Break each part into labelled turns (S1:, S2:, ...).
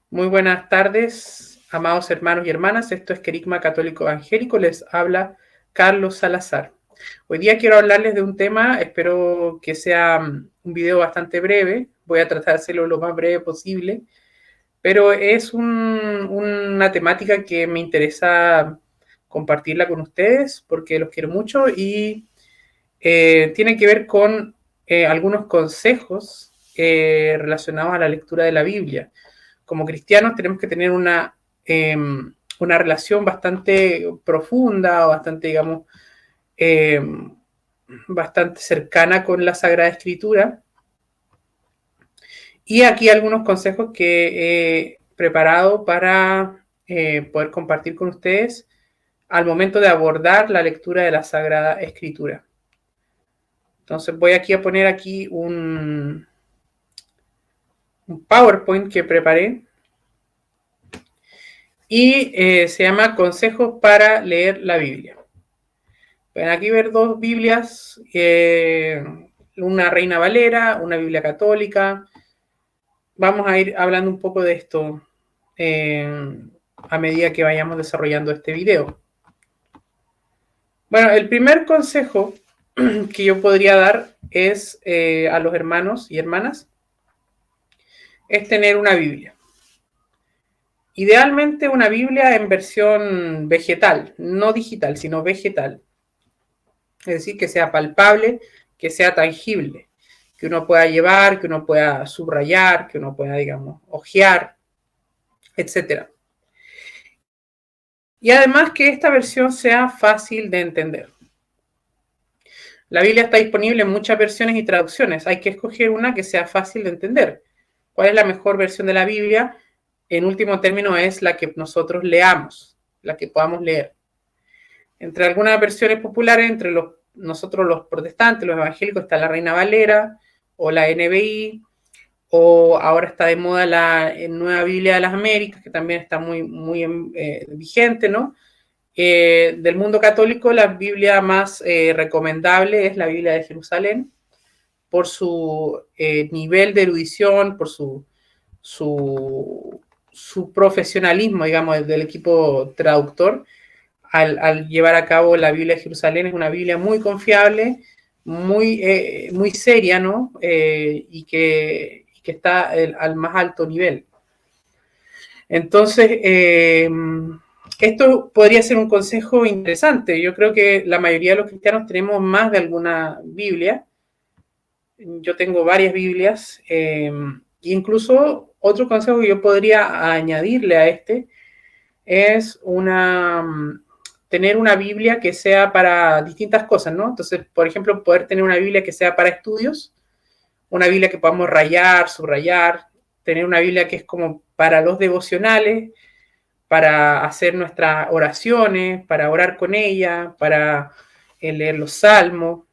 S1: Muy buenas tardes, amados hermanos y hermanas. Esto es Querigma Católico Evangélico. Les habla Carlos Salazar. Hoy día quiero hablarles de un tema, espero que sea un video bastante breve. Voy a tratar de hacerlo lo más breve posible, pero es una temática que me interesa compartirla con ustedes porque los quiero mucho y tiene que ver con algunos consejos relacionados a la lectura de la Biblia. Como cristianos tenemos que tener una relación bastante profunda o bastante, digamos, eh, bastante cercana con la Sagrada Escritura. Y aquí algunos consejos que he preparado para poder compartir con ustedes al momento de abordar la lectura de la Sagrada Escritura. Entonces voy aquí a poner aquí un PowerPoint que preparé y se llama Consejos para leer la Biblia. Pueden aquí ver dos Biblias, una Reina Valera, una Biblia católica. Vamos a ir hablando un poco de esto a medida que vayamos desarrollando este video. Bueno, el primer consejo que yo podría dar es a los hermanos y hermanas, es tener una Biblia. Idealmente una Biblia en versión vegetal, no digital, sino vegetal. Es decir, que sea palpable, que sea tangible, que uno pueda llevar, que uno pueda subrayar, que uno pueda, digamos, hojear, etc. Y además que esta versión sea fácil de entender. La Biblia está disponible en muchas versiones y traducciones. Hay que escoger una que sea fácil de entender. ¿Cuál es la mejor versión de la Biblia? En último término es la que nosotros leamos, la que podamos leer. Entre algunas versiones populares, entre nosotros los protestantes, los evangélicos, está la Reina Valera o la NBI, o ahora está de moda la Nueva Biblia de las Américas, que también está muy vigente, ¿no? Del mundo católico, la Biblia más recomendable es la Biblia de Jerusalén, por su nivel de erudición, por su profesionalismo, digamos, del equipo traductor, al llevar a cabo la Biblia de Jerusalén. Es una Biblia muy confiable, muy seria, ¿no? Y que está al más alto nivel. Entonces, esto podría ser un consejo interesante. Yo creo que la mayoría de los cristianos tenemos más de alguna Biblia. Yo tengo varias Biblias. Incluso otro consejo que yo podría añadirle a este es tener una Biblia que sea para distintas cosas, ¿no? Entonces, por ejemplo, poder tener una Biblia que sea para estudios, una Biblia que podamos rayar, subrayar, tener una Biblia que es como para los devocionales, para hacer nuestras oraciones, para orar con ella, para leer los salmos,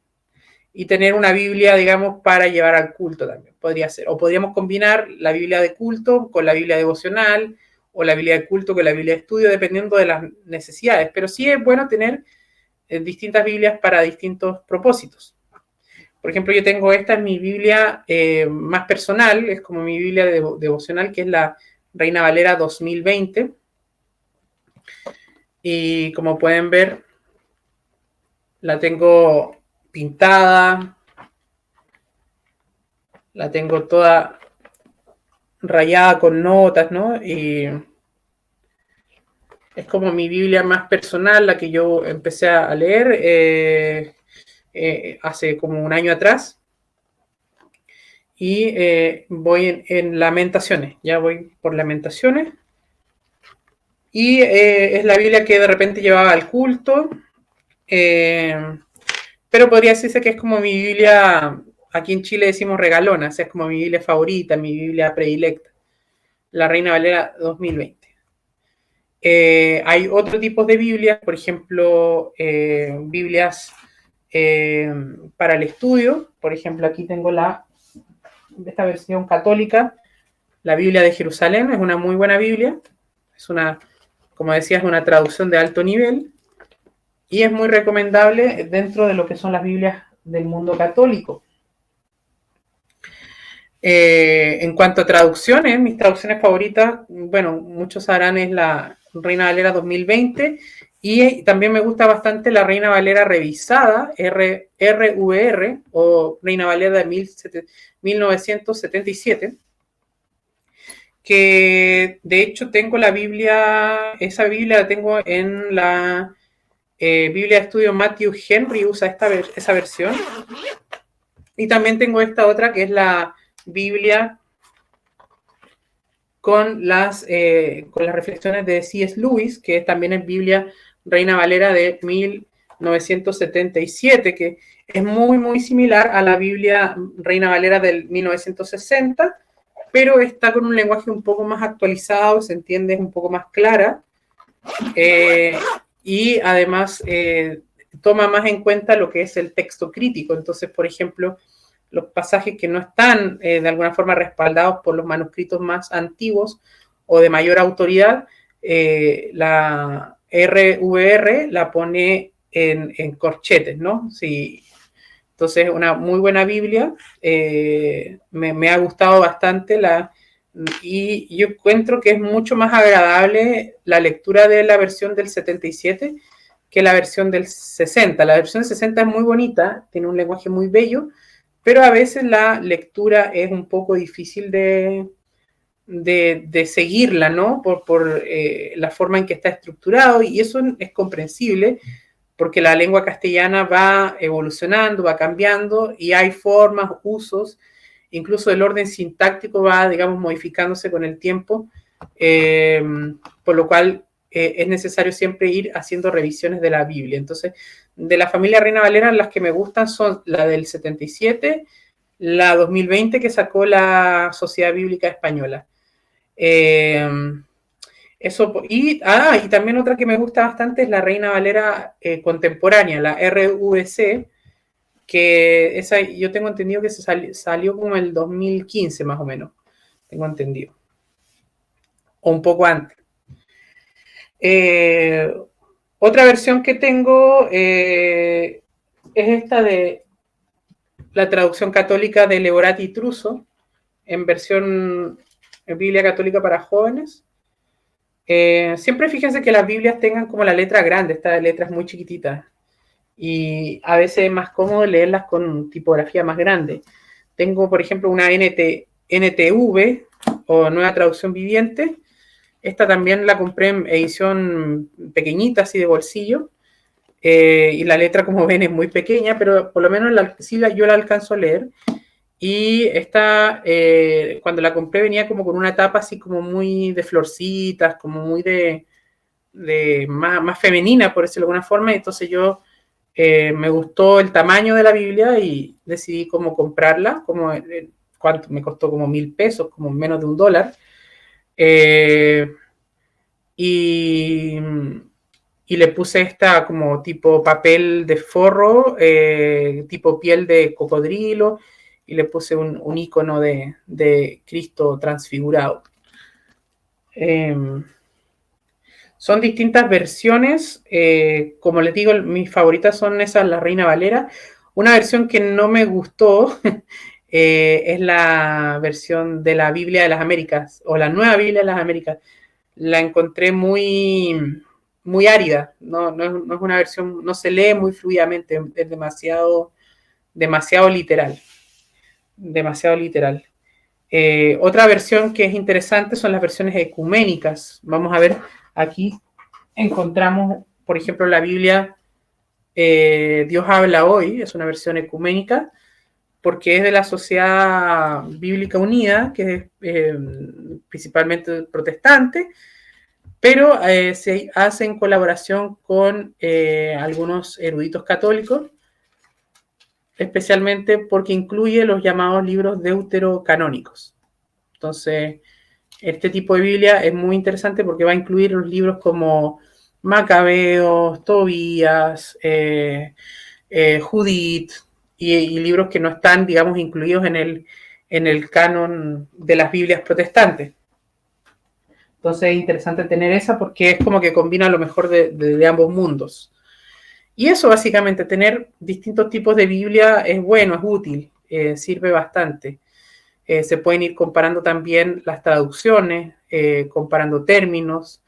S1: y tener una Biblia, digamos, para llevar al culto también, podría ser. O podríamos combinar la Biblia de culto con la Biblia devocional, o la Biblia de culto con la Biblia de estudio, dependiendo de las necesidades. Pero sí es bueno tener distintas Biblias para distintos propósitos. Por ejemplo, yo tengo esta en mi Biblia más personal, es como mi Biblia devocional, que es la Reina Valera 2020. Y como pueden ver, la tengo pintada, la tengo toda rayada con notas, ¿no? Y es como mi Biblia más personal, la que yo empecé a leer hace como un año atrás. Y voy en Lamentaciones, ya voy por Lamentaciones. Y es la Biblia que de repente llevaba al culto, pero podría decirse que es como mi Biblia, aquí en Chile decimos regalona, o sea, es como mi Biblia favorita, mi Biblia predilecta, la Reina Valera 2020. Hay otro tipo de Biblias, por ejemplo, Biblias para el estudio. Por ejemplo, aquí tengo esta versión católica, la Biblia de Jerusalén. Es una muy buena Biblia, es como decía, es una traducción de alto nivel y es muy recomendable dentro de lo que son las Biblias del mundo católico. En cuanto a traducciones, mis traducciones favoritas, bueno, muchos sabrán, es la Reina Valera 2020 y también me gusta bastante la Reina Valera revisada, RVR, o Reina Valera de 1977, que de hecho tengo la Biblia, esa Biblia la tengo en la Biblia de Estudio Matthew Henry, usa esa versión. Y también tengo esta otra que es la Biblia con las reflexiones de C.S. Lewis, que también es Biblia Reina Valera de 1977, que es muy, muy similar a la Biblia Reina Valera del 1960, pero está con un lenguaje un poco más actualizado, se entiende, es un poco más clara, y además toma más en cuenta lo que es el texto crítico. Entonces, por ejemplo, los pasajes que no están de alguna forma respaldados por los manuscritos más antiguos o de mayor autoridad, la RVR la pone en corchetes, ¿no? Sí. Entonces, una muy buena Biblia, me ha gustado bastante y yo encuentro que es mucho más agradable la lectura de la versión del 77 que la versión del 60. La versión del 60 es muy bonita, tiene un lenguaje muy bello, pero a veces la lectura es un poco difícil de seguirla, ¿no? Por la forma en que está estructurado, y eso es comprensible porque la lengua castellana va evolucionando, va cambiando, y hay formas, usos, incluso el orden sintáctico va, digamos, modificándose con el tiempo, por lo cual es necesario siempre ir haciendo revisiones de la Biblia. Entonces, de la familia Reina Valera, las que me gustan son la del 77, la 2020 que sacó la Sociedad Bíblica Española. Eso, y también otra que me gusta bastante es la Reina Valera contemporánea, la RVC, que esa yo tengo entendido que salió como el 2015 más o menos, tengo entendido, o un poco antes. Otra versión que tengo es esta de la traducción católica de Leorati Truso, en versión Biblia Católica para Jóvenes. Siempre fíjense que las Biblias tengan como la letra grande, esta letra es muy chiquitita, y a veces es más cómodo leerlas con tipografía más grande. Tengo, por ejemplo, una NTV, o Nueva Traducción Viviente. Esta también la compré en edición pequeñita, así de bolsillo, y la letra, como ven, es muy pequeña, pero por lo menos yo la alcanzo a leer. Y esta, cuando la compré, venía como con una tapa así como muy de florcitas, como muy de más femenina, por decirlo de alguna forma. Entonces yo me gustó el tamaño de la Biblia y decidí cómo comprarla, cuánto me costó, como 1,000 pesos, como menos de $1. Y, y le puse esta como tipo papel de forro, tipo piel de cocodrilo, y le puse un icono de Cristo transfigurado. Son distintas versiones, como les digo, mis favoritas son esas, la Reina Valera. Una versión que no me gustó es la versión de la Biblia de las Américas, o la Nueva Biblia de las Américas. La encontré muy, muy árida, no es una versión, no se lee muy fluidamente, es demasiado literal, demasiado literal. Otra versión que es interesante son las versiones ecuménicas. Vamos a ver, aquí encontramos, por ejemplo, la Biblia Dios habla hoy, es una versión ecuménica, porque es de la Sociedad Bíblica Unida, que es principalmente protestante, pero se hace en colaboración con algunos eruditos católicos, especialmente porque incluye los llamados libros deuterocanónicos. Entonces, este tipo de Biblia es muy interesante porque va a incluir los libros como Macabeos, Tobías, Judith, y libros que no están, digamos, incluidos en el canon de las Biblias protestantes. Entonces es interesante tener esa porque es como que combina lo mejor de ambos mundos. Y eso básicamente, tener distintos tipos de Biblia es bueno, es útil, sirve bastante. Se pueden ir comparando también las traducciones, comparando términos.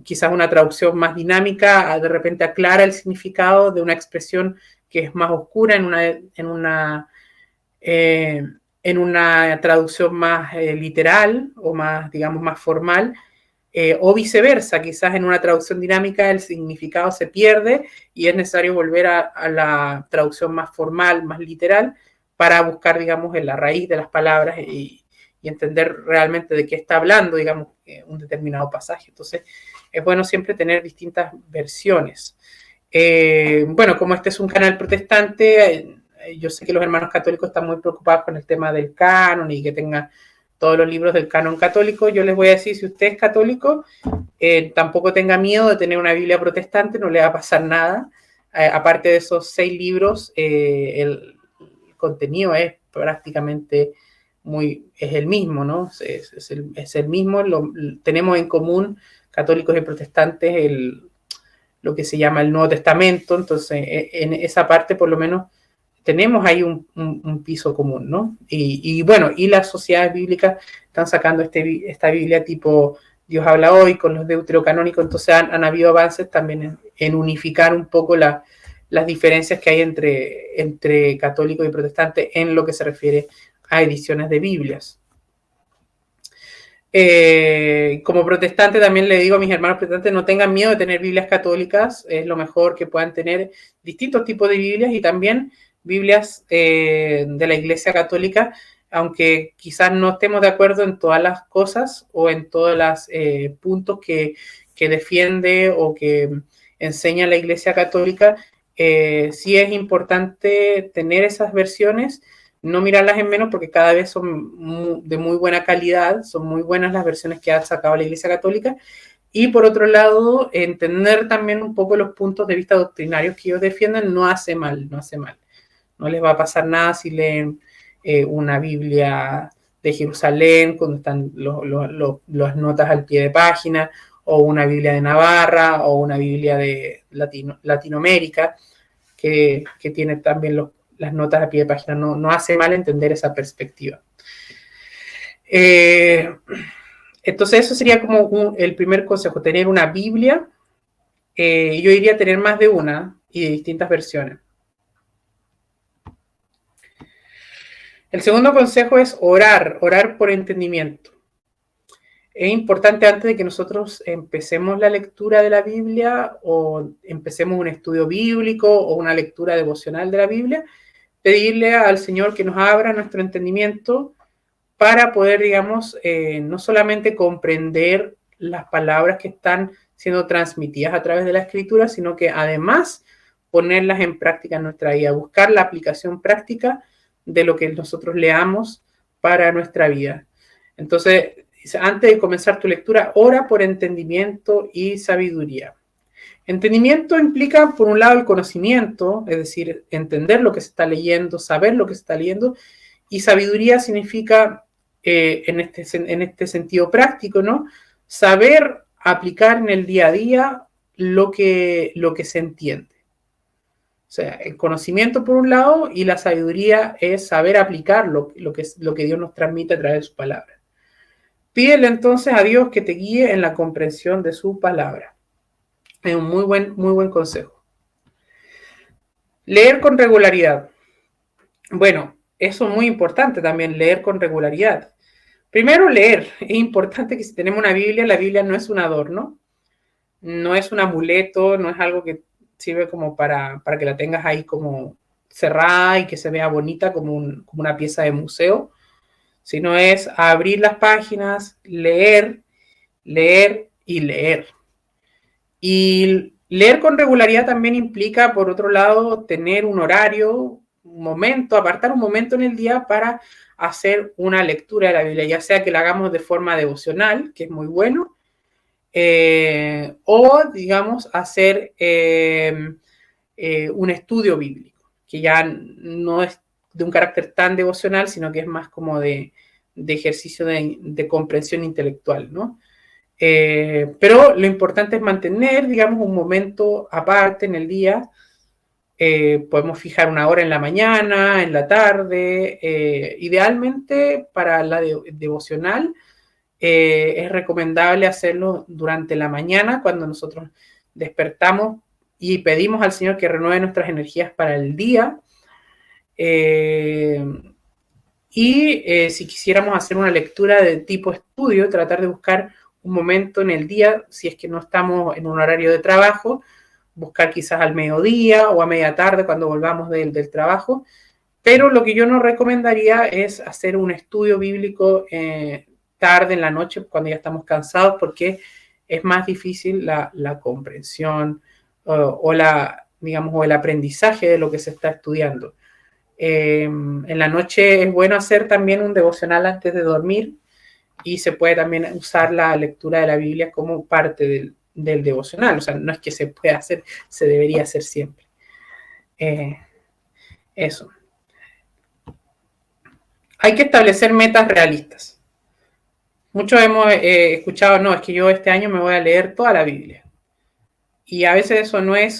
S1: Quizás una traducción más dinámica de repente aclara el significado de una expresión que es más oscura en una traducción más literal o más, digamos, más formal, o viceversa, quizás en una traducción dinámica el significado se pierde y es necesario volver a la traducción más formal, más literal, para buscar, digamos, en la raíz de las palabras y entender realmente de qué está hablando, digamos, un determinado pasaje. Entonces, es bueno siempre tener distintas versiones. Bueno, como este es un canal protestante, yo sé que los hermanos católicos están muy preocupados con el tema del canon y que tengan todos los libros del canon católico. Yo les voy a decir, si usted es católico, tampoco tenga miedo de tener una Biblia protestante, no le va a pasar nada. Aparte de esos 6 libros, el contenido es prácticamente es el mismo, ¿no? Es el mismo, tenemos en común católicos y protestantes lo que se llama el Nuevo Testamento, entonces en esa parte por lo menos tenemos ahí un piso común, ¿no? Y bueno, y las sociedades bíblicas están sacando esta Biblia tipo Dios habla hoy con los deuterocanónicos, entonces han habido avances también en unificar un poco las diferencias que hay entre católicos y protestantes en lo que se refiere a ediciones de Biblias. Como protestante también le digo a mis hermanos protestantes, no tengan miedo de tener Biblias católicas, es lo mejor que puedan tener distintos tipos de Biblias y también Biblias de la Iglesia Católica, aunque quizás no estemos de acuerdo en todas las cosas o en todos los puntos que defiende o que enseña la Iglesia Católica, sí es importante tener esas versiones, no mirarlas en menos porque cada vez son de muy buena calidad, son muy buenas las versiones que ha sacado la Iglesia Católica, y por otro lado, entender también un poco los puntos de vista doctrinarios que ellos defienden no hace mal. No les va a pasar nada si leen una Biblia de Jerusalén, cuando están las notas al pie de página, o una Biblia de Navarra, o una Biblia de Latinoamérica, que tiene también las notas a pie de página. No hace mal entender esa perspectiva. Entonces eso sería como el primer consejo, tener una Biblia. Yo diría tener más de una y de distintas versiones. El segundo consejo es orar por entendimiento. Es importante antes de que nosotros empecemos la lectura de la Biblia o empecemos un estudio bíblico o una lectura devocional de la Biblia, pedirle al Señor que nos abra nuestro entendimiento para poder, digamos, no solamente comprender las palabras que están siendo transmitidas a través de la Escritura, sino que además ponerlas en práctica en nuestra vida, buscar la aplicación práctica de lo que nosotros leamos para nuestra vida. Entonces, antes de comenzar tu lectura, ora por entendimiento y sabiduría. Entendimiento implica, por un lado, el conocimiento, es decir, entender lo que se está leyendo, saber lo que se está leyendo, y sabiduría significa, en este sentido práctico, ¿no? Saber aplicar en el día a día lo que se entiende. O sea, el conocimiento por un lado y la sabiduría es saber aplicar lo que Dios nos transmite a través de su palabra. Pídele entonces a Dios que te guíe en la comprensión de su palabra. Es un muy buen consejo. Leer con regularidad. Bueno, eso es muy importante también, leer con regularidad. Primero, leer. Es importante que si tenemos una Biblia, la Biblia no es un adorno, no es un amuleto, no es algo que sirve como para que la tengas ahí como cerrada y que se vea bonita como una pieza de museo, sino es abrir las páginas, leer y leer. Y leer con regularidad también implica, por otro lado, tener un horario, un momento, apartar un momento en el día para hacer una lectura de la Biblia, ya sea que la hagamos de forma devocional, que es muy bueno, o, digamos, hacer un estudio bíblico, que ya no es de un carácter tan devocional, sino que es más como de ejercicio de comprensión intelectual, ¿no? Pero lo importante es mantener, digamos, un momento aparte en el día Podemos fijar una hora en la mañana, en la tarde. Idealmente para la devocional es recomendable hacerlo durante la mañana cuando nosotros despertamos y pedimos al Señor que renueve nuestras energías para el día. Si quisiéramos hacer una lectura de tipo estudio, tratar de buscar un momento en el día, si es que no estamos en un horario de trabajo, buscar quizás al mediodía o a media tarde cuando volvamos del trabajo. Pero lo que yo no recomendaría es hacer un estudio bíblico tarde en la noche cuando ya estamos cansados, porque es más difícil la comprensión o el aprendizaje de lo que se está estudiando. En la noche es bueno hacer también un devocional antes de dormir, y se puede también usar la lectura de la Biblia como parte del devocional. O sea, no es que se pueda hacer, se debería hacer siempre. Eso. Hay que establecer metas realistas. Muchos hemos escuchado, no, es que yo este año me voy a leer toda la Biblia. Y a veces eso no es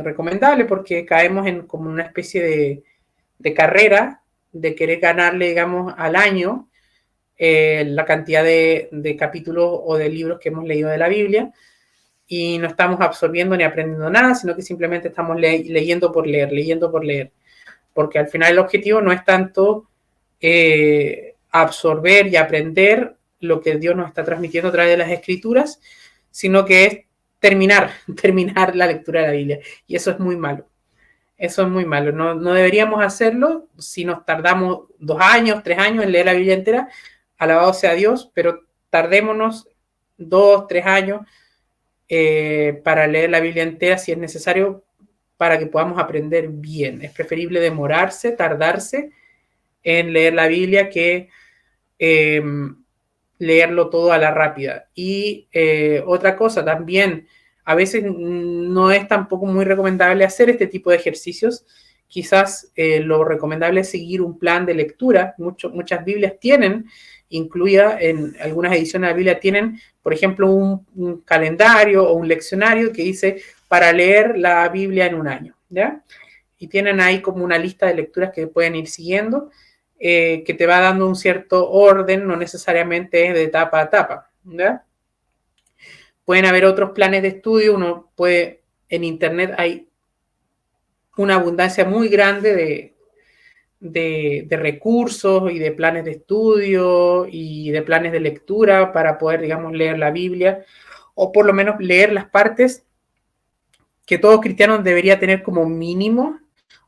S1: recomendable, porque caemos en como una especie de carrera de querer ganarle, digamos, al año la cantidad de capítulos o de libros que hemos leído de la Biblia, y no estamos absorbiendo ni aprendiendo nada, sino que simplemente estamos leyendo por leer, porque al final el objetivo no es tanto absorber y aprender lo que Dios nos está transmitiendo a través de las Escrituras, sino que es terminar la lectura de la Biblia, y eso es muy malo. Eso es muy malo. No deberíamos hacerlo. Si nos tardamos 2 años, 3 años en leer la Biblia entera, alabado sea Dios, pero tardémonos 2, 3 años para leer la Biblia entera si es necesario, para que podamos aprender bien. Es preferible demorarse, tardarse en leer la Biblia que leerlo todo a la rápida. Y otra cosa también, a veces no es tampoco muy recomendable hacer este tipo de ejercicios. Quizás lo recomendable es seguir un plan de lectura. Muchas Biblias tienen, incluida en algunas ediciones de la Biblia, tienen, por ejemplo, un calendario o un leccionario que dice para leer la Biblia en un año, ¿ya? Y tienen ahí como una lista de lecturas que pueden ir siguiendo, que te va dando un cierto orden, no necesariamente es de etapa a etapa, ¿ya? Pueden haber otros planes de estudio. Uno puede, en internet hay una abundancia muy grande de recursos y de planes de estudio y de planes de lectura para poder, digamos, leer la Biblia, o por lo menos leer las partes que todo cristiano debería tener como mínimo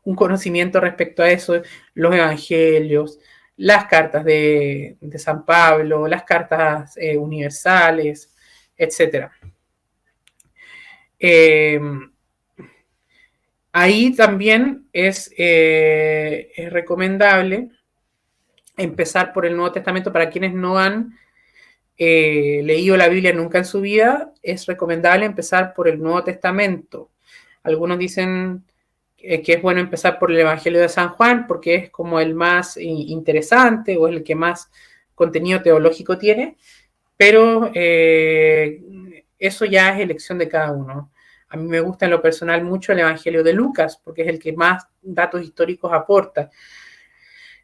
S1: un conocimiento respecto a eso: los evangelios, las cartas de San Pablo, las cartas universales, etc. Ahí también es recomendable empezar por el Nuevo Testamento. Para quienes no han leído la Biblia nunca en su vida, es recomendable empezar por el Nuevo Testamento. Algunos dicen que es bueno empezar por el Evangelio de San Juan, porque es como el más interesante o es el que más contenido teológico tiene, pero eso ya es elección de cada uno. A mí me gusta en lo personal mucho el Evangelio de Lucas, porque es el que más datos históricos aporta.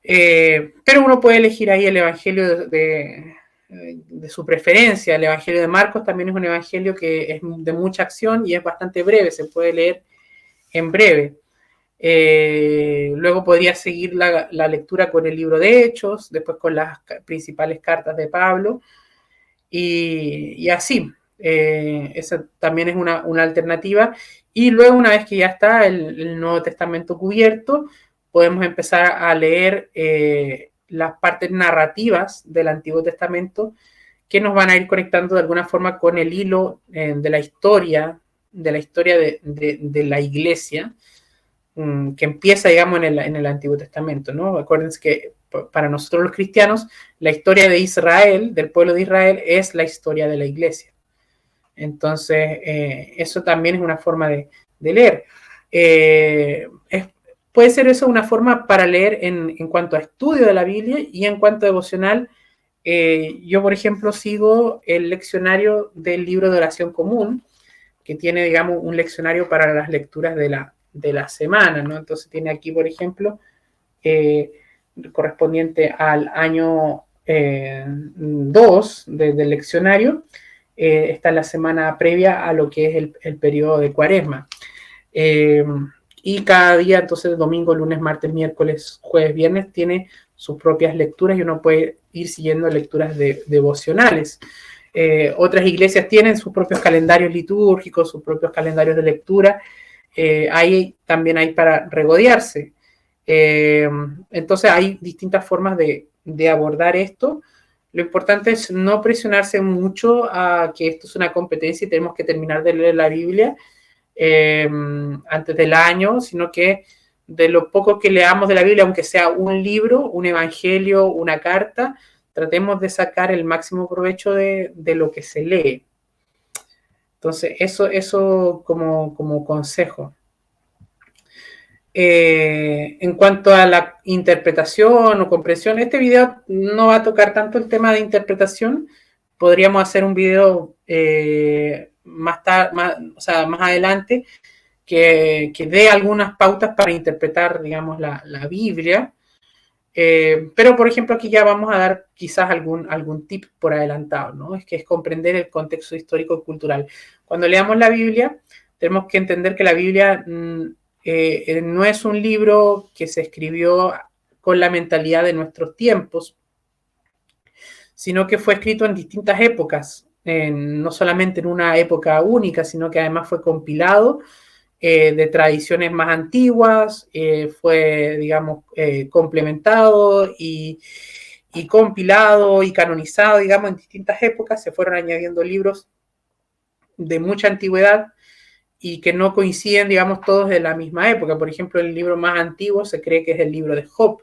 S1: Pero uno puede elegir ahí el Evangelio de su preferencia. El Evangelio de Marcos también es un evangelio que es de mucha acción y es bastante breve, se puede leer en breve. Luego podría seguir la lectura con el libro de Hechos, después con las principales cartas de Pablo, y así. Esa también es una alternativa. Y luego, una vez que ya está el Nuevo Testamento cubierto, podemos empezar a leer las partes narrativas del Antiguo Testamento, que nos van a ir conectando de alguna forma con el hilo de la historia de la iglesia, que empieza, digamos, en el Antiguo Testamento, ¿no? Acuérdense que para nosotros los cristianos, la historia de Israel, del pueblo de Israel, es la historia de la iglesia. Entonces, eso también es una forma de leer. Puede ser eso una forma para leer en cuanto a estudio de la Biblia, y en cuanto a devocional. Yo, por ejemplo, sigo el leccionario del libro de oración común, que tiene, digamos, un leccionario para las lecturas de de la semana, ¿no? Entonces tiene aquí, por ejemplo, correspondiente al año 2 del leccionario, está la semana previa a lo que es el periodo de Cuaresma. Y cada día, entonces, domingo, lunes, martes, miércoles, jueves, viernes, tiene sus propias lecturas y uno puede ir siguiendo lecturas devocionales. Otras iglesias tienen sus propios calendarios litúrgicos, sus propios calendarios de lectura. Ahí también hay para regodearse. Entonces hay distintas formas de abordar esto. Lo importante es no presionarse mucho a que esto es una competencia y tenemos que terminar de leer la Biblia antes del año, sino que de lo poco que leamos de la Biblia, aunque sea un libro, un evangelio, una carta, tratemos de sacar el máximo provecho de lo que se lee. Entonces, eso como consejo. En cuanto a la interpretación o comprensión, este video no va a tocar tanto el tema de interpretación. Podríamos hacer un video más adelante que dé algunas pautas para interpretar, digamos, la Biblia. Pero, por ejemplo, aquí ya vamos a dar quizás algún tip por adelantado, ¿no? Es que es comprender el contexto histórico y cultural. Cuando leamos la Biblia, tenemos que entender que la Biblia no es un libro que se escribió con la mentalidad de nuestros tiempos, sino que fue escrito en distintas épocas, no solamente en una época única, sino que además fue compilado de tradiciones más antiguas, fue, digamos, complementado y compilado y canonizado, digamos, en distintas épocas. Se fueron añadiendo libros de mucha antigüedad y que no coinciden, digamos, todos de la misma época. Por ejemplo, el libro más antiguo se cree que es el libro de Job,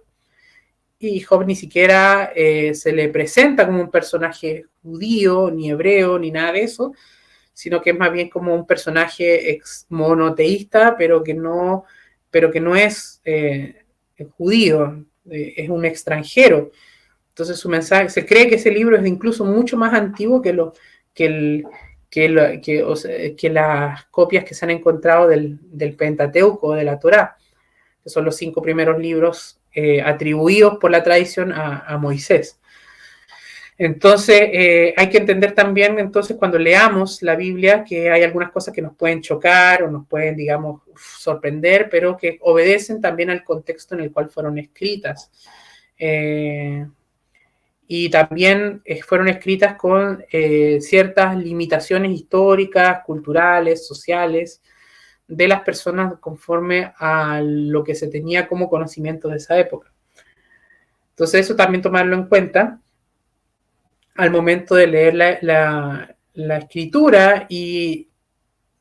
S1: y Job ni siquiera se le presenta como un personaje judío, ni hebreo, ni nada de eso, sino que es más bien como un personaje monoteísta, pero que no es judío, es un extranjero. Entonces su mensaje, se cree que ese libro es incluso mucho más antiguo que las copias que se han encontrado del Pentateuco, de la Torá, que son los 5 primeros libros atribuidos por la tradición a Moisés. Entonces, hay que entender también, entonces, cuando leamos la Biblia, que hay algunas cosas que nos pueden chocar o nos pueden, digamos, sorprender, pero que obedecen también al contexto en el cual fueron escritas. Y también fueron escritas con ciertas limitaciones históricas, culturales, sociales, de las personas conforme a lo que se tenía como conocimiento de esa época. Entonces, eso también tomarlo en cuenta al momento de leer la escritura y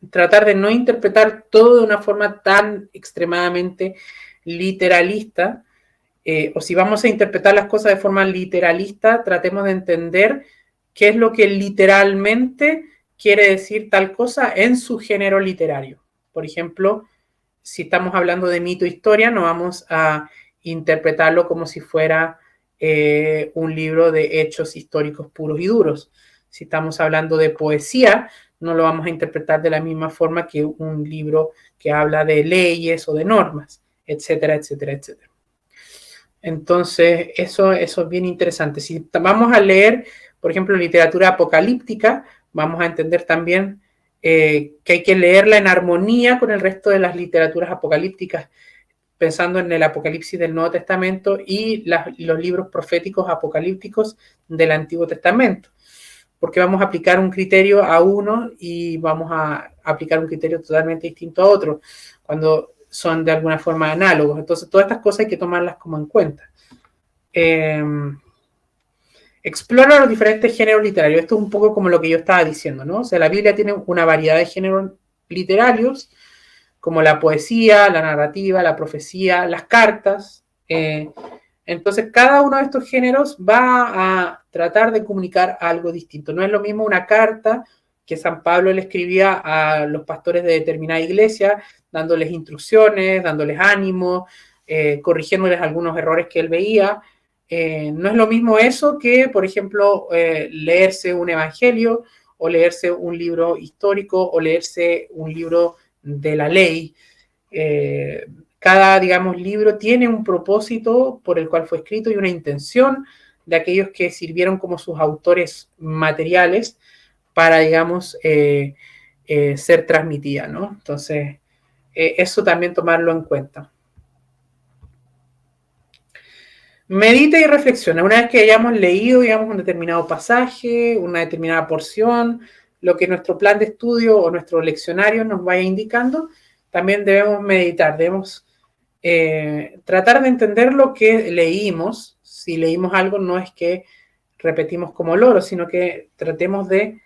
S1: tratar de no interpretar todo de una forma tan extremadamente literalista, o si vamos a interpretar las cosas de forma literalista, tratemos de entender qué es lo que literalmente quiere decir tal cosa en su género literario. Por ejemplo, si estamos hablando de mito e historia, no vamos a interpretarlo como si fuera un libro de hechos históricos puros y duros. Si estamos hablando de poesía, no lo vamos a interpretar de la misma forma que un libro que habla de leyes o de normas, etcétera, etcétera, etcétera. Entonces, eso es bien interesante. Si vamos a leer, por ejemplo, literatura apocalíptica, vamos a entender también que hay que leerla en armonía con el resto de las literaturas apocalípticas, pensando en el Apocalipsis del Nuevo Testamento y los libros proféticos apocalípticos del Antiguo Testamento, porque vamos a aplicar un criterio a uno y vamos a aplicar un criterio totalmente distinto a otro, cuando son de alguna forma análogos. Entonces, todas estas cosas hay que tomarlas como en cuenta. Explora los diferentes géneros literarios. Esto es un poco como lo que yo estaba diciendo, ¿no? O sea, la Biblia tiene una variedad de géneros literarios, como la poesía, la narrativa, la profecía, las cartas. Entonces, cada uno de estos géneros va a tratar de comunicar algo distinto. No es lo mismo una carta que San Pablo le escribía a los pastores de determinada iglesia, dándoles instrucciones, dándoles ánimo, corrigiéndoles algunos errores que él veía. No es lo mismo eso que, por ejemplo, leerse un evangelio o leerse un libro histórico o leerse un libro de la ley, Cada, digamos, libro tiene un propósito por el cual fue escrito y una intención de aquellos que sirvieron como sus autores materiales para, digamos, ser transmitida, ¿no? Entonces, eso también tomarlo en cuenta. Medita y reflexiona. Una vez que hayamos leído, digamos, un determinado pasaje, una determinada porción, lo que nuestro plan de estudio o nuestro leccionario nos vaya indicando, también debemos meditar, debemos tratar de entender lo que leímos. Si leímos algo, no es que repetimos como loro, sino que tratemos de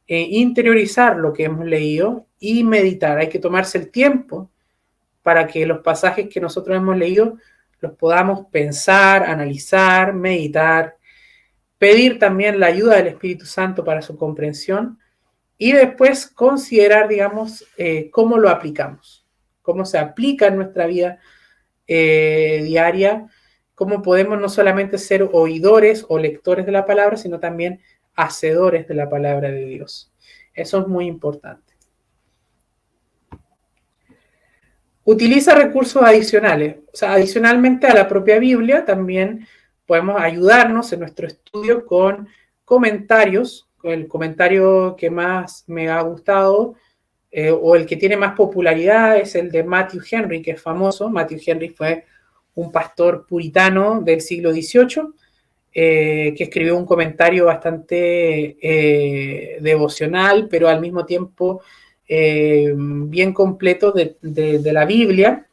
S1: interiorizar lo que hemos leído y meditar. Hay que tomarse el tiempo para que los pasajes que nosotros hemos leído los podamos pensar, analizar, meditar, pedir también la ayuda del Espíritu Santo para su comprensión y después considerar, digamos, cómo lo aplicamos, cómo se aplica en nuestra vida diaria, cómo podemos no solamente ser oidores o lectores de la palabra, sino también hacedores de la palabra de Dios. Eso es muy importante. Utiliza recursos adicionales. O sea, adicionalmente a la propia Biblia, también podemos ayudarnos en nuestro estudio con comentarios. El comentario que más me ha gustado o el que tiene más popularidad es el de Matthew Henry, que es famoso. Matthew Henry fue un pastor puritano del siglo XVIII que escribió un comentario bastante devocional, pero al mismo tiempo bien completo de la Biblia.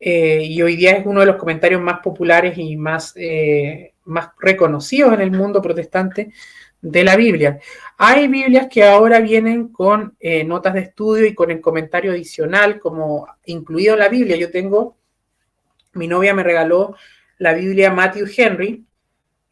S1: Y hoy día es uno de los comentarios más populares y más reconocidos en el mundo protestante de la Biblia. Hay Biblias que ahora vienen con notas de estudio y con el comentario adicional como incluido en la Biblia. Mi novia me regaló la Biblia Matthew Henry,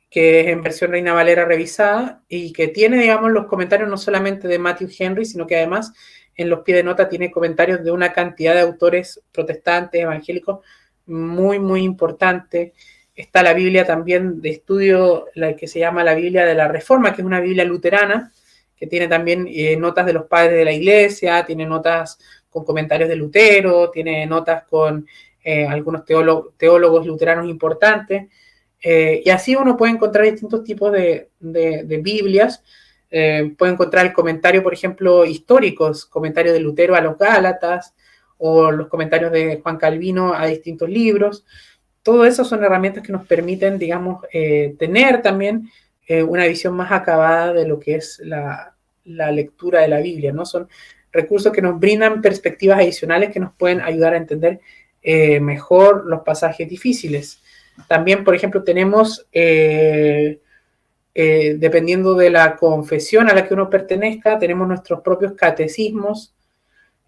S1: que es en versión Reina Valera revisada y que tiene, digamos, los comentarios no solamente de Matthew Henry, sino que además en los pies de nota tiene comentarios de una cantidad de autores protestantes, evangélicos, muy, muy importante. Está la Biblia también de estudio, la que se llama la Biblia de la Reforma, que es una Biblia luterana, que tiene también notas de los padres de la iglesia, tiene notas con comentarios de Lutero, tiene notas con algunos teólogos luteranos importantes. Y así uno puede encontrar distintos tipos de Biblias. Puede encontrar el comentario, por ejemplo, históricos, comentarios de Lutero a los Gálatas o los comentarios de Juan Calvino a distintos libros. Todo eso son herramientas que nos permiten, digamos, tener también una visión más acabada de lo que es la lectura de la Biblia, ¿no? Son recursos que nos brindan perspectivas adicionales que nos pueden ayudar a entender mejor los pasajes difíciles. También, por ejemplo, tenemos, dependiendo de la confesión a la que uno pertenezca, tenemos nuestros propios catecismos.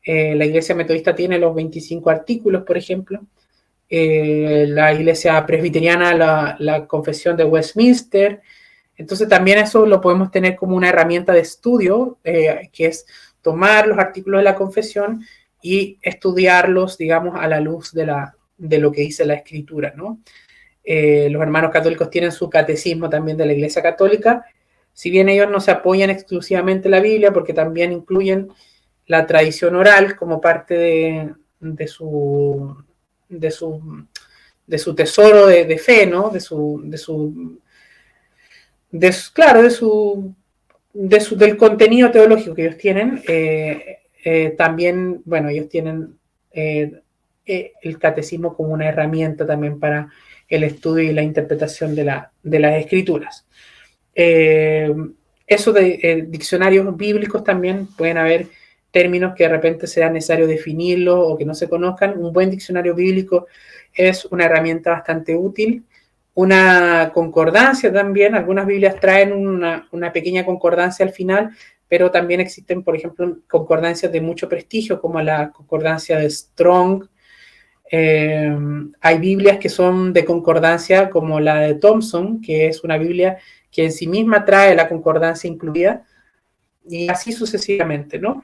S1: La Iglesia Metodista tiene los 25 artículos, por ejemplo. La Iglesia Presbiteriana, la Confesión de Westminster. Entonces, también eso lo podemos tener como una herramienta de estudio, que es tomar los artículos de la confesión y estudiarlos, digamos, a la luz de lo que dice la Escritura, ¿no? Los hermanos católicos tienen su catecismo también de la Iglesia Católica, si bien ellos no se apoyan exclusivamente en la Biblia, porque también incluyen la tradición oral como parte de su tesoro de fe, ¿no? Del contenido teológico que ellos tienen. También, bueno, ellos tienen el catecismo como una herramienta también para el estudio y la interpretación de las escrituras. Eso de diccionarios bíblicos también pueden haber términos que de repente sea necesario definirlos o que no se conozcan. Un buen diccionario bíblico es una herramienta bastante útil. Una concordancia también, algunas Biblias traen una pequeña concordancia al final, pero también existen, por ejemplo, concordancias de mucho prestigio, como la concordancia de Strong. Hay Biblias que son de concordancia, como la de Thompson, que es una Biblia que en sí misma trae la concordancia incluida, y así sucesivamente, ¿no?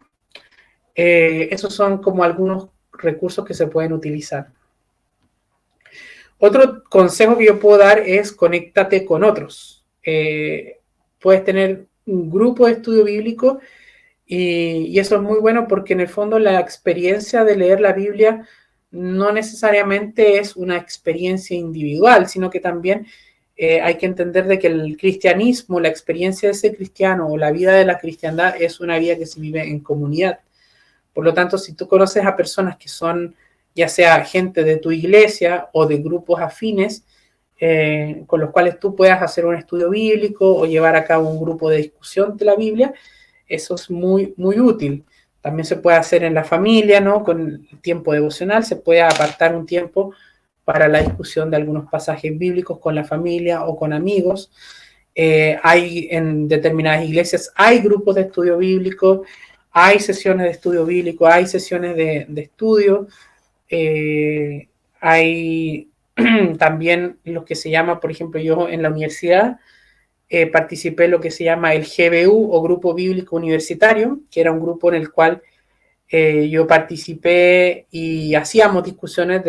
S1: Esos son como algunos recursos que se pueden utilizar. Otro consejo que yo puedo dar es conéctate con otros. Puedes tener un grupo de estudio bíblico Y eso es muy bueno porque en el fondo la experiencia de leer la Biblia no necesariamente es una experiencia individual, sino que también hay que entender de que el cristianismo, la experiencia de ser cristiano o la vida de la cristiandad es una vida que se vive en comunidad. Por lo tanto, si tú conoces a personas que son ya sea gente de tu iglesia o de grupos afines, con los cuales tú puedas hacer un estudio bíblico o llevar a cabo un grupo de discusión de la Biblia, eso es muy, muy útil. También se puede hacer en la familia, ¿no? Con el tiempo devocional, se puede apartar un tiempo para la discusión de algunos pasajes bíblicos con la familia o con amigos. Hay en determinadas iglesias, hay grupos de estudio bíblico, hay sesiones de estudio bíblico, hay sesiones de estudio, hay también lo que se llama, por ejemplo, yo en la universidad participé en lo que se llama el GBU o Grupo Bíblico Universitario, que era un grupo en el cual yo participé y hacíamos discusiones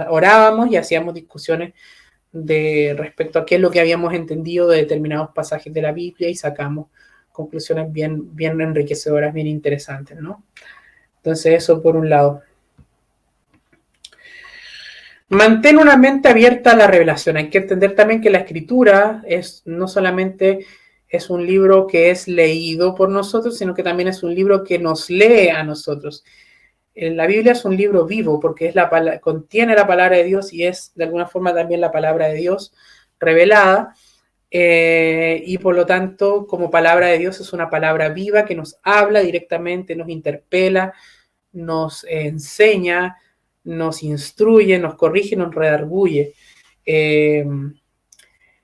S1: orábamos y hacíamos discusiones de respecto a qué es lo que habíamos entendido de determinados pasajes de la Biblia y sacamos conclusiones bien, bien enriquecedoras, bien interesantes, ¿no? Entonces eso por un lado. Mantén una mente abierta a la revelación. Hay que entender también que la escritura es no solamente es un libro que es leído por nosotros, sino que también es un libro que nos lee a nosotros. La Biblia es un libro vivo porque contiene la palabra de Dios y es de alguna forma también la palabra de Dios revelada. Y por lo tanto, como palabra de Dios, es una palabra viva que nos habla directamente, nos interpela, nos enseña, nos instruye, nos corrige, nos redarguye.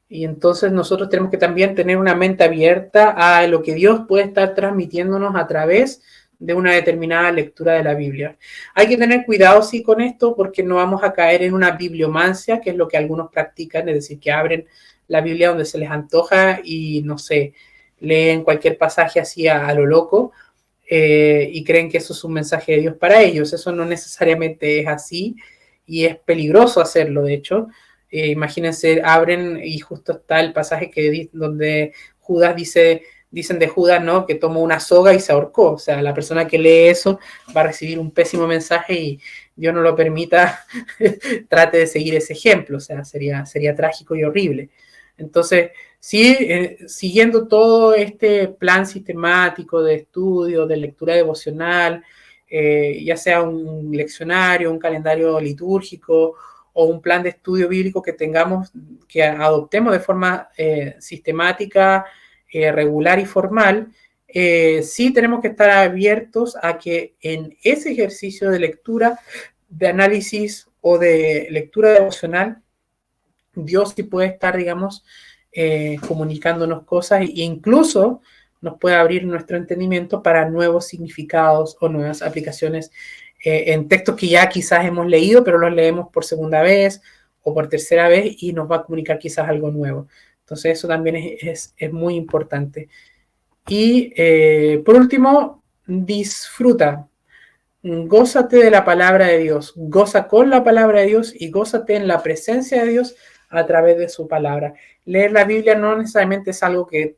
S1: Y entonces nosotros tenemos que también tener una mente abierta a lo que Dios puede estar transmitiéndonos a través de una determinada lectura de la Biblia. Hay que tener cuidado, sí, con esto, porque no vamos a caer en una bibliomancia, que es lo que algunos practican, es decir, que abren la Biblia donde se les antoja y, no sé, leen cualquier pasaje así a lo loco, y creen que eso es un mensaje de Dios para ellos. Eso no necesariamente es así y es peligroso hacerlo, de hecho. Imagínense, abren y justo está el pasaje donde Judas dicen de Judas, ¿no? Que tomó una soga y se ahorcó. O sea, la persona que lee eso va a recibir un pésimo mensaje y Dios no lo permita, trate de seguir ese ejemplo. O sea, sería trágico y horrible. Entonces, sí, siguiendo todo este plan sistemático de estudio, de lectura devocional, ya sea un leccionario, un calendario litúrgico o un plan de estudio bíblico que tengamos, que adoptemos de forma sistemática, regular y formal, sí tenemos que estar abiertos a que en ese ejercicio de lectura, de análisis o de lectura devocional, Dios sí puede estar, digamos, comunicándonos cosas e incluso nos puede abrir nuestro entendimiento para nuevos significados o nuevas aplicaciones en textos que ya quizás hemos leído, pero los leemos por segunda vez o por tercera vez y nos va a comunicar quizás algo nuevo. Entonces eso también es muy importante. Y por último, disfruta, gózate de la palabra de Dios, goza con la palabra de Dios y gózate en la presencia de Dios a través de su palabra. Leer la Biblia no necesariamente es algo que,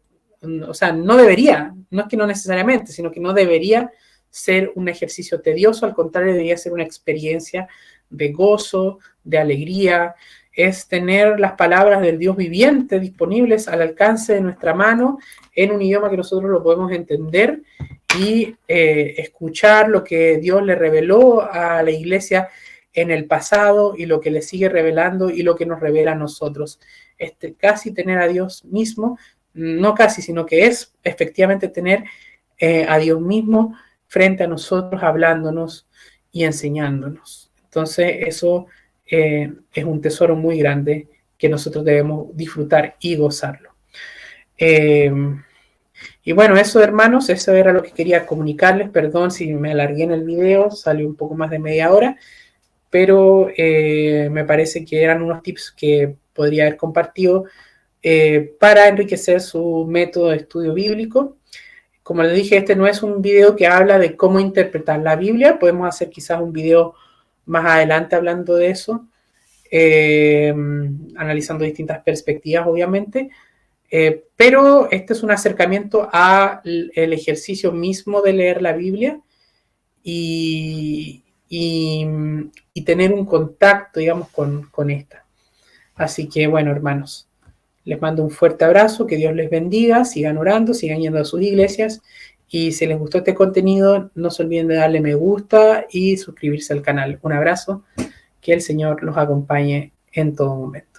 S1: o sea, no debería, no es que no necesariamente, sino que no debería ser un ejercicio tedioso, al contrario, debería ser una experiencia de gozo, de alegría, es tener las palabras del Dios viviente disponibles al alcance de nuestra mano en un idioma que nosotros lo podemos entender y escuchar lo que Dios le reveló a la iglesia en el pasado y lo que le sigue revelando y lo que nos revela a nosotros. Casi tener a Dios mismo, no casi, sino que es efectivamente tener a Dios mismo frente a nosotros, hablándonos y enseñándonos. Entonces eso es un tesoro muy grande que nosotros debemos disfrutar y gozarlo. Y bueno, eso hermanos, eso era lo que quería comunicarles. Perdón si me alargué en el video, salió un poco más de media hora, pero me parece que eran unos tips que podría haber compartido para enriquecer su método de estudio bíblico. Como les dije, este no es un video que habla de cómo interpretar la Biblia. Podemos hacer quizás un video más adelante hablando de eso, analizando distintas perspectivas, obviamente. Pero este es un acercamiento al ejercicio mismo de leer la Biblia y, y, y tener un contacto, digamos, con esta. Así que, bueno, hermanos, les mando un fuerte abrazo, que Dios les bendiga, sigan orando, sigan yendo a sus iglesias y si les gustó este contenido, no se olviden de darle me gusta y suscribirse al canal. Un abrazo, que el Señor los acompañe en todo momento.